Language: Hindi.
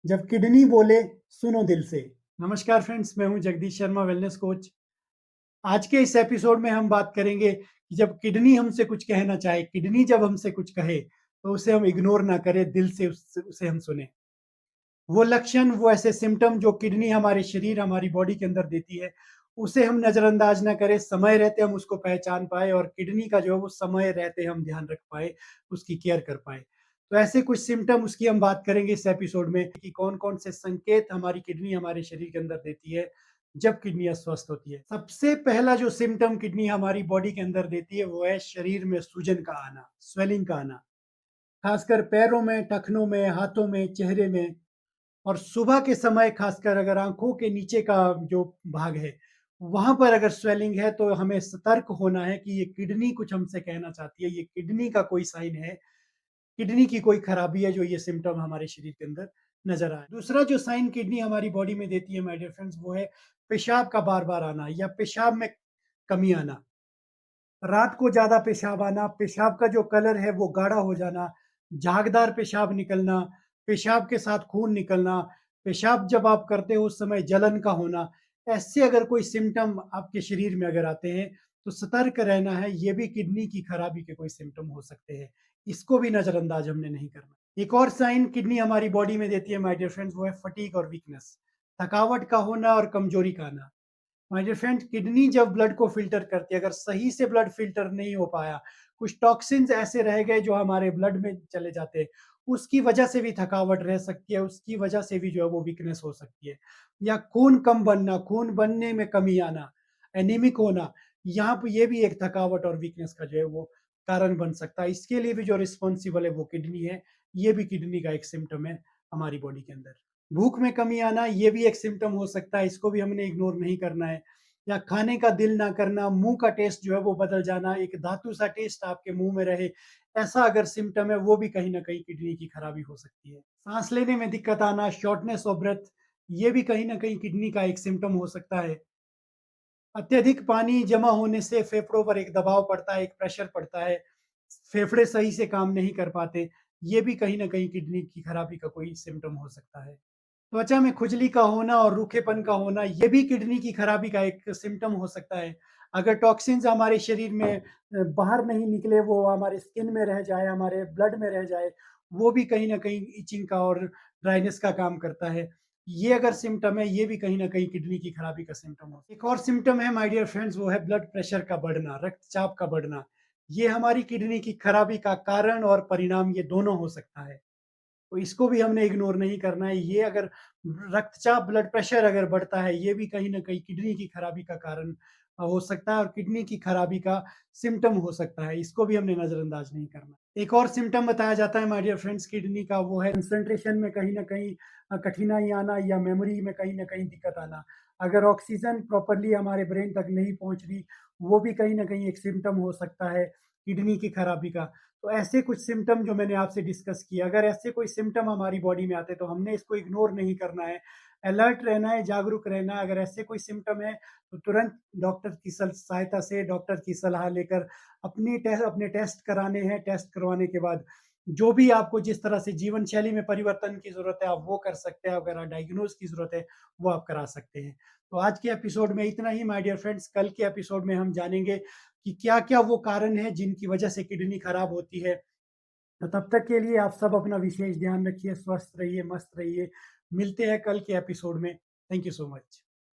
जब किडनी बोले सुनो दिल से। नमस्कार फ्रेंड्स, मैं हूं जगदीश शर्मा, वेलनेस कोच। आज के इस एपिसोड में हम बात करेंगे कि जब किडनी हमसे कुछ कहना चाहे, किडनी जब हमसे कुछ कहे तो उसे हम इग्नोर ना करें, दिल से उसे हम सुने। वो लक्षण, वो ऐसे सिम्टम जो किडनी हमारे शरीर, हमारी बॉडी के अंदर देती है, उसे हम नजरअंदाज ना करें, समय रहते हम उसको पहचान पाए और किडनी का जो है वो समय रहते हम ध्यान रख पाए, उसकी केयर कर पाए। तो ऐसे कुछ सिम्टम उसकी हम बात करेंगे इस एपिसोड में कि कौन-कौन से संकेत हमारी किडनी हमारे शरीर के अंदर देती है, जब किडनी अस्वस्थ होती है। सबसे पहला जो सिम्टम किडनी हमारी बॉडी के अंदर देती है, वो है शरीर में सूजन का आना, स्वेलिंग का आना। खासकर पैरों में, टखनों में, हाथों में, चेहरे में। और सुबह के समय खासकर अगर आँखों के नीचे का जो भाग है, वहाँ पर अगर स्वेलिंग है तो हमें सतर्क होना है कि ये किडनी कुछ हमसे कहना चाहती है, ये किडनी का कोई साइन है, किडनी की कोई खराबी है जो ये सिम्पटम हमारे शरीर के अंदर नज़र आए। दूसरा जो साइन किडनी हमारी बॉडी में देती है माय डियर फ्रेंड्स, वो है पेशाब का बार-बार आना या पेशाब में कमी आना। रात को ज़्यादा पेशाब आना, पेशाब का जो कलर है वो गाढ़ा हो जाना, झागदार पेशाब निकलना, पेशाब के साथ खून निकलना, पेशाब जब आप करते हो उस समय जलन का होना, ऐसे अगर कोई सिम्पटम आपके शरीर में अगर आते हैं, तो सतर्क रहना है, ये भी किडनी की खराबी के कोई सिम्पटम हो सकते हैं। इसको भी नज़रअंदाज हमने नहीं करना। एक और साइन किडनी हमारी बॉडी में देती है माय डियर फ्रेंड्स, वो है फटीग और वीकनेस, थकावट का होना और कमज़ोरी का आना। माय डियर फ्रेंड, किडनी जब ब्लड को फ़िल्टर करती है, अगर सही से ब्लड फ़िल्टर नहीं हो पाया, कुछ टॉक्सिन्स ऐसे रह गए जो हमारे ब्लड में चले जाते हैं, उसकी वजह से भी थकावट रह सकती है, उसकी वजह से भी जो है वो वीकनेस हो सकती है। या खून कम बनना, खून बनने में कमी आना, एनीमिक होना, यहाँ पे ये भी एक थकावट और वीकनेस का जो है वो कारण बन सकता है। इसके लिए भी जो रिस्पॉन्सिबल है वो किडनी है, ये भी किडनी का एक सिम्पटम है हमारी बॉडी के अंदर। भूख में कमी आना, ये भी एक सिम्पटम हो सकता है, इसको भी हमने इग्नोर नहीं करना है। या खाने का दिल ना करना, मुँह का टेस्ट जो है वो बदल जाना, एक धातु सा टेस्ट आपके मुँह में रहे, ऐसा अगर सिम्पटम है, वो भी कहीं न कहीं किडनी की खराबी हो सकती है। साँस लेने में दिक्कत आना, शॉर्टनेस ऑफ ब्रेथ, ये भी कहीं न कहीं किडनी का एक सिम्पटम हो सकता है। अत्यधिक पानी जमा होने से फेफड़ों पर एक दबाव पड़ता है, एक प्रेशर पड़ता है, फेफड़े सही से काम नहीं कर पाते, ये भी कहीं न कहीं किडनी की खराबी का कोई सिम्पटम हो सकता है। त्वचा में खुजली का होना और रूखेपन का होना, ये भी किडनी की खराबी का एक सिम्पटम हो सकता है। अगर टॉक्सिन्स हमारे शरीर में बाहर नहीं निकले, वो हमारे स्किन में रह जाए, हमारे ब्लड में रह जाए, वो भी कहीं न कहीं इचिंग का और ड्राइनेस का काम करता है। ये अगर सिम्पटम है, ये भी कहीं न कहीं किडनी की खराबी का सिम्पटम हो। एक और सिम्पटम है माय डियर फ्रेंड्स, वो है ब्लड प्रेशर का बढ़ना, रक्तचाप का बढ़ना। ये हमारी किडनी की खराबी का कारण और परिणाम ये दोनों हो सकता है। तो इसको भी हमने इग्नोर नहीं करना है। ये अगर रक्तचाप, ब्लड प्रेशर अगर बढ़ता है, ये भी कहीं न कहीं किडनी की खराबी का कारण हो सकता है और किडनी की खराबी का सिम्पटम हो सकता है। इसको भी हमने नज़रअंदाज नहीं करना। एक और सिम्पटम बताया जाता है माय डियर फ्रेंड्स किडनी का, वो है कंसंट्रेशन में कहीं न कहीं कठिनाई आना या मेमोरी में कहीं न कहीं दिक्कत आना। अगर ऑक्सीजन प्रॉपर्ली हमारे ब्रेन तक नहीं पहुँच रही, वो भी कहीं न कहीं एक सिम्पटम हो सकता है किडनी की खराबी का। तो ऐसे कुछ सिम्पटम जो मैंने आपसे डिस्कस किए, अगर ऐसे कोई सिम्पटम हमारी बॉडी में आते हैं, तो हमने इसको इग्नोर नहीं करना है, अलर्ट रहना है, जागरूक रहना है। अगर ऐसे कोई सिम्पटम है, तो तुरंत डॉक्टर की सहायता से, डॉक्टर की सलाह लेकर अपने टेस्ट कराने हैं। टेस्ट करवाने के बाद जो भी आपको जिस तरह से जीवन शैली में परिवर्तन की ज़रूरत है, आप वो कर सकते हैं। अगर डायग्नोज़ की ज़रूरत है, वो आप करा सकते हैं। तो आज के एपिसोड में इतना ही माय डियर फ्रेंड्स। कल के एपिसोड में हम जानेंगे कि क्या-क्या वो कारण हैं जिनकी वजह से किडनी खराब होती है। तो तब तक के लिए आप सब अपना विशेष ध्यान रखिए, स्वस्थ रहिए, मस्त रहिए। मिलते हैं कल के एपिसोड में। Thank you so much.